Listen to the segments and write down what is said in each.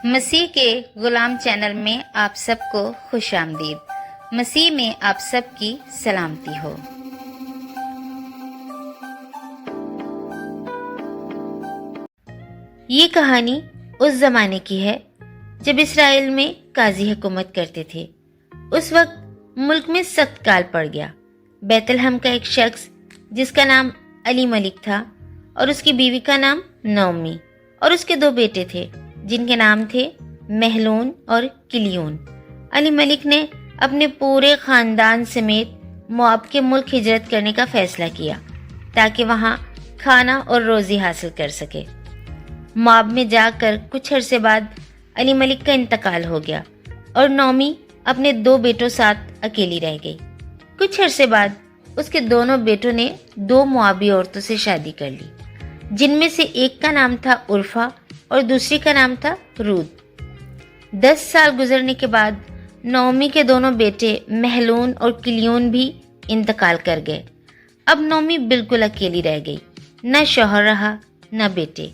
مسیح کے غلام چینل میں آپ سب کو خوش آمدید۔ مسیح میں آپ سب کی سلامتی ہو۔ یہ کہانی اس زمانے کی ہے جب اسرائیل میں قاضی حکومت کرتے تھے۔ اس وقت ملک میں سخت کال پڑ گیا۔ بیت لحم کا ایک شخص جس کا نام علی ملک تھا اور اس کی بیوی کا نام نعومی اور اس کے 2 بیٹے تھے جن کے نام تھے مہلون اور کلیون۔ علی ملک نے اپنے پورے خاندان سمیت مواب کے ملک ہجرت کرنے کا فیصلہ کیا تاکہ وہاں کھانا اور روزی حاصل کر سکے۔ مواب میں جا کر کچھ عرصے بعد علی ملک کا انتقال ہو گیا اور نعومی اپنے 2 بیٹوں ساتھ اکیلی رہ گئی۔ کچھ عرصے بعد اس کے دونوں بیٹوں نے 2 موابی عورتوں سے شادی کر لی جن میں سے ایک کا نام تھا عرفہ اور دوسری کا نام تھا رود۔ 10 سال گزرنے کے بعد نعومی کے دونوں بیٹے مہلون اور کلیون بھی انتقال کر گئے۔ اب نعومی بالکل اکیلی رہ گئی، نہ شوہر رہا نہ بیٹے۔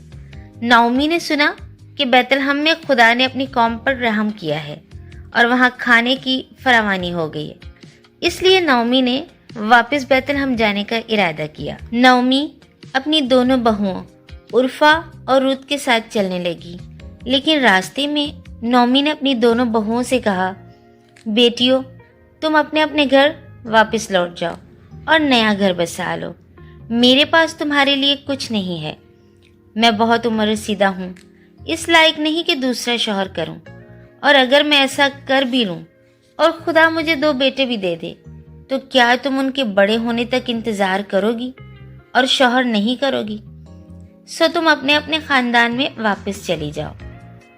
نعومی نے سنا کہ بیت لحم میں خدا نے اپنی قوم پر رحم کیا ہے اور وہاں کھانے کی فراوانی ہو گئی ہے، اس لیے نعومی نے واپس بیت لحم جانے کا ارادہ کیا۔ نعومی اپنی دونوں بہوؤں عرفہ اور رود کے ساتھ چلنے لگی، لیکن راستے میں نعومی نے اپنی دونوں بہوؤں سے کہا، بیٹیوں تم اپنے اپنے گھر واپس لوٹ جاؤ اور نیا گھر بسا لو۔ میرے پاس تمہارے لیے کچھ نہیں ہے۔ میں بہت عمر رسیدہ ہوں، اس لائق نہیں کہ دوسرا شوہر کروں، اور اگر میں ایسا کر بھی لوں اور خدا مجھے 2 بیٹے بھی دے دے تو کیا تم ان کے بڑے ہونے تک انتظار کرو گی اور شوہر نہیں کرو گی؟ سو تم اپنے اپنے خاندان میں واپس چلی جاؤ۔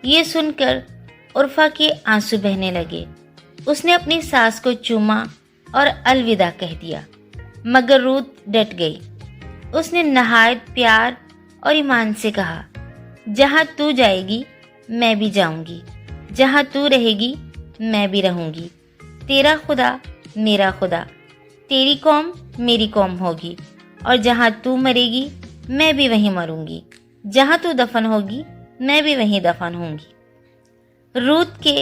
یہ سن کر عرفہ کے آنسو بہنے لگے۔ اس نے اپنی ساس کو چوما اور الوداع کہہ دیا، مگر رود ڈٹ گئی۔ اس نے نہایت پیار اور ایمان سے کہا، جہاں تو جائے گی میں بھی جاؤں گی، جہاں تو رہے گی میں بھی رہوں گی۔ تیرا خدا میرا خدا، تیری قوم میری قوم ہوگی، اور جہاں تو مرے گی میں بھی وہیں مروں گی، جہاں تو دفن ہوگی میں بھی وہیں دفن ہوں گی۔ رود کے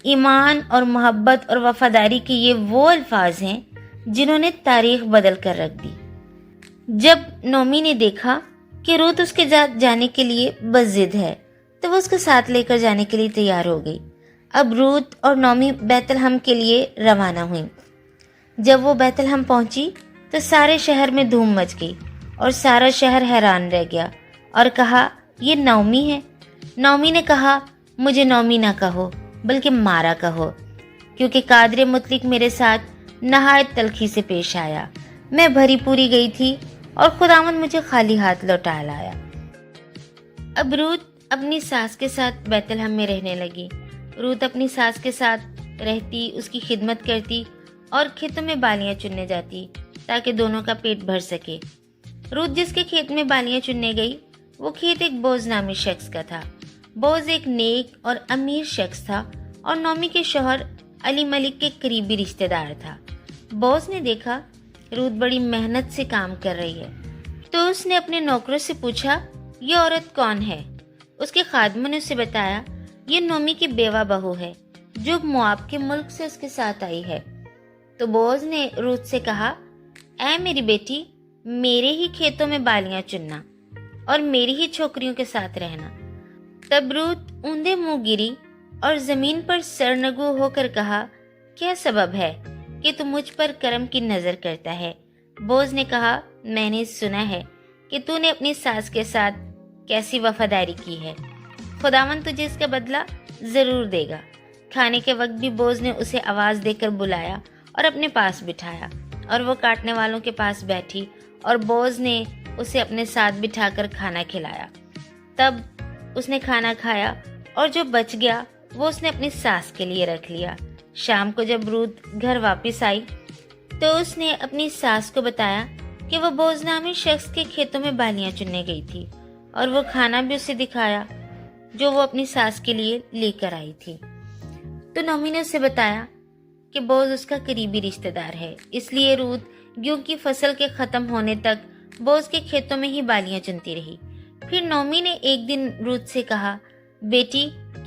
ایمان اور محبت اور وفاداری کے یہ وہ الفاظ ہیں جنہوں نے تاریخ بدل کر رکھ دی۔ جب نعومی نے دیکھا کہ رود اس کے ساتھ جانے کے لیے بس ضد ہے تو وہ اس کو ساتھ لے کر جانے کے لیے تیار ہو گئی۔ اب رود اور نعومی بیت لحم کے لیے روانہ ہوئیں۔ جب وہ بیت لحم پہنچی تو سارے شہر میں دھوم مچ گئی اور سارا شہر حیران رہ گیا اور کہا، یہ نعومی ہے۔ نعومی نے کہا، مجھے نعومی نہ کہو بلکہ مارا کہو، کیونکہ قادر مطلق میرے ساتھ نہایت تلخی سے پیش آیا۔ میں بھری پوری گئی تھی اور خداوند مجھے خالی ہاتھ لوٹا لایا۔ اب رود اپنی ساس کے ساتھ بیت لحم میں رہنے لگی۔ رود اپنی ساس کے ساتھ رہتی، اس کی خدمت کرتی اور کھیتوں میں بالیاں چننے جاتی تاکہ دونوں کا پیٹ بھر سکے۔ رود جس کے کھیت میں بالیاں چننے گئی وہ کھیت ایک بوز نامی شخص کا تھا۔ بوز ایک نیک اور امیر شخص تھا اور نعومی کے شوہر علی ملک کے قریبی رشتہ دار تھا۔ بوز نے دیکھا رود بڑی محنت سے کام کر رہی ہے تو اس نے اپنے نوکروں سے پوچھا، یہ عورت کون ہے؟ اس کے خادموں نے اسے بتایا، یہ نعومی کی بیوہ بہو ہے جو مواب کے ملک سے اس کے ساتھ آئی ہے۔ تو بوز نے رود سے کہا، اے میری بیٹی، میرے ہی کھیتوں میں بالیاں چننا اور میری ہی چھوکریوں کے ساتھ رہنا۔ تب رود اوندے منہ گری اور زمین پر سرنگو ہو کر کہا، کیا سبب ہے کہ تم مجھ پر کرم کی نظر کرتا ہے؟ بوز نے کہا، میں نے سنا ہے کہ تو نے اپنی ساس کے ساتھ کیسی وفاداری کی ہے، خداوند تجھے اس کا بدلہ ضرور دے گا۔ کھانے کے وقت بھی بوز نے اسے آواز دے کر بلایا اور اپنے پاس بٹھایا، اور وہ کاٹنے والوں کے پاس بیٹھی اور بوز نے اسے اپنے ساتھ بٹھا کر کھانا کھلایا۔ تب اس نے کھانا کھایا اور جو بچ گیا وہ اس نے اپنی ساس کے لیے رکھ لیا۔ شام کو جب رود گھر واپس آئی تو اس نے اپنی ساس کو بتایا کہ وہ بوز نامی شخص کے کھیتوں میں بالیاں چننے گئی تھی، اور وہ کھانا بھی اسے دکھایا جو وہ اپنی ساس کے لیے لے کر آئی تھی۔ تو نعومی نے اسے بتایا کہ بوز اس کا قریبی رشتہ دار ہے، اس لیے رود گیہوں کی فصل کے ختم ہونے تک بوز کے کھیتوں میں ہی بالیاں چنتی رہی۔ پھر نعومی نے ایک دن رود سے کہا، بیٹی